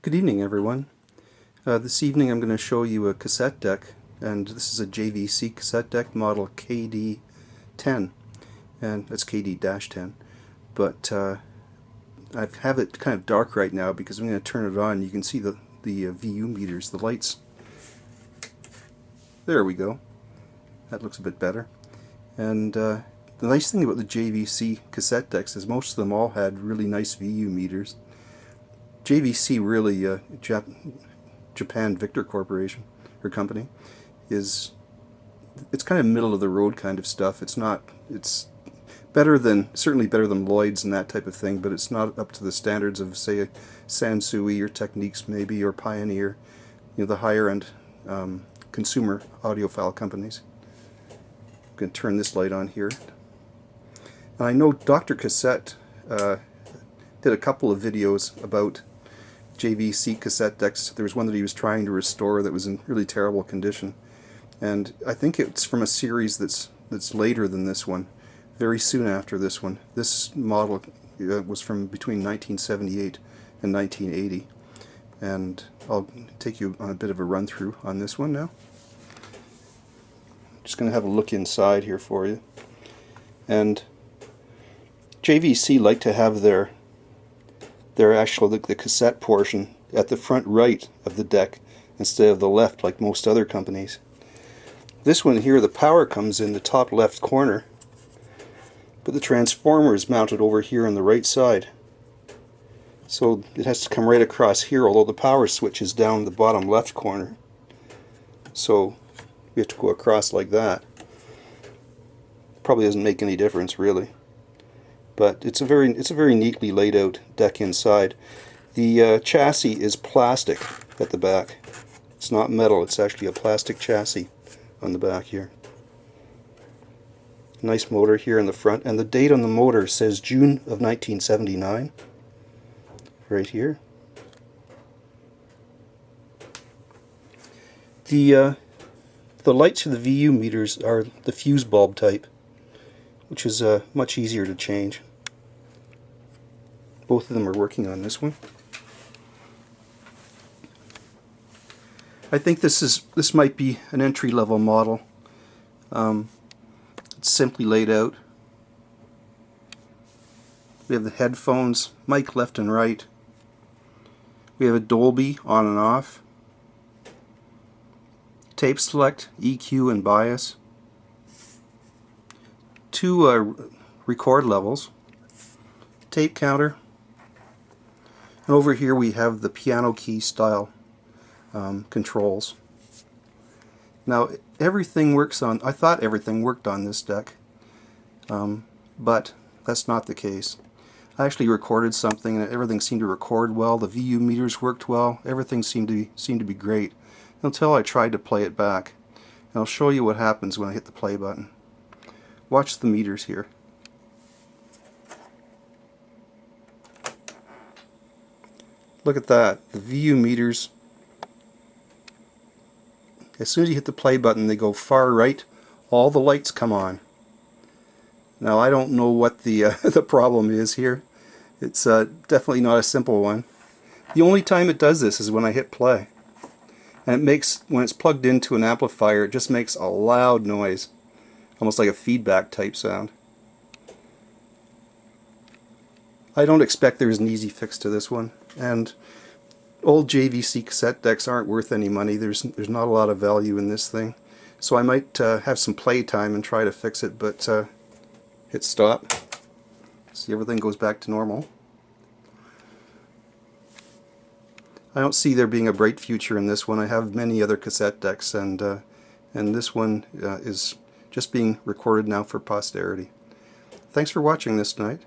Good evening, everyone. This evening I'm going to show you a cassette deck, and this is a JVC cassette deck model KD-10, and that's KD-10. But I have it kind of dark right now because I'm going to turn it on. You can see the VU meters, the lights. There we go. That looks a bit better. And the nice thing about the JVC cassette decks is most of them all had really nice VU meters. JVC really, Japan Victor Corporation, or company, it's kind of middle of the road kind of stuff. It's certainly better than Lloyd's and that type of thing, but it's not up to the standards of, say, a Sansui or Techniques maybe, or Pioneer, the higher end consumer audiophile companies. I'm going to turn this light on here. And I know Dr. Cassette did a couple of videos about JVC cassette decks. There was one that he was trying to restore that was in really terrible condition, and I think it's from a series that's later than this one, very soon after this one. This model was from between 1978 and 1980, and I'll take you on a bit of a run through on this one now. Just going to have a look inside here for you. And JVC like to have their actual the cassette portion at the front right of the deck instead of the left like most other companies. This one here, the power comes in the top left corner, but the transformer is mounted over here on the right side. So it has to come right across here, although the power switch is down the bottom left corner. So we have to go across like that. Probably doesn't make any difference really. But it's a very neatly laid out deck inside. The chassis is plastic at the back. It's not metal, it's actually a plastic chassis on the back here. Nice motor here in the front, and the date on the motor says June of 1979 right here. The lights for the VU meters are the fuse bulb type, which is much easier to change. Both of them are working on this one. I think this might be an entry-level model. It's simply laid out. We have the headphones, mic left and right. We have a Dolby on and off. Tape select, EQ and bias. Two record levels, tape counter, and over here we have the piano key style controls. Now everything works on, I thought everything worked on this deck, but that's not the case. I actually recorded something and everything seemed to record well, the VU meters worked well, everything seemed to be great, until I tried to play it back. And I'll show you what happens when I hit the play button. Watch the meters here. Look at that. The VU meters, as soon as you hit the play button, they go far right. All the lights come on. Now I don't know what the the problem is here. It's definitely not a simple one. The only time it does this is when I hit play. And it makes, when it's plugged into an amplifier, it just makes a loud noise. Almost like a feedback type sound. I don't expect there's an easy fix to this one, and old JVC cassette decks aren't worth any money. There's not a lot of value in this thing, so I might have some play time and try to fix it, but hit stop. See, everything goes back to normal. I don't see there being a bright future in this one. I have many other cassette decks, and this one is just being recorded now for posterity. Thanks for watching this tonight.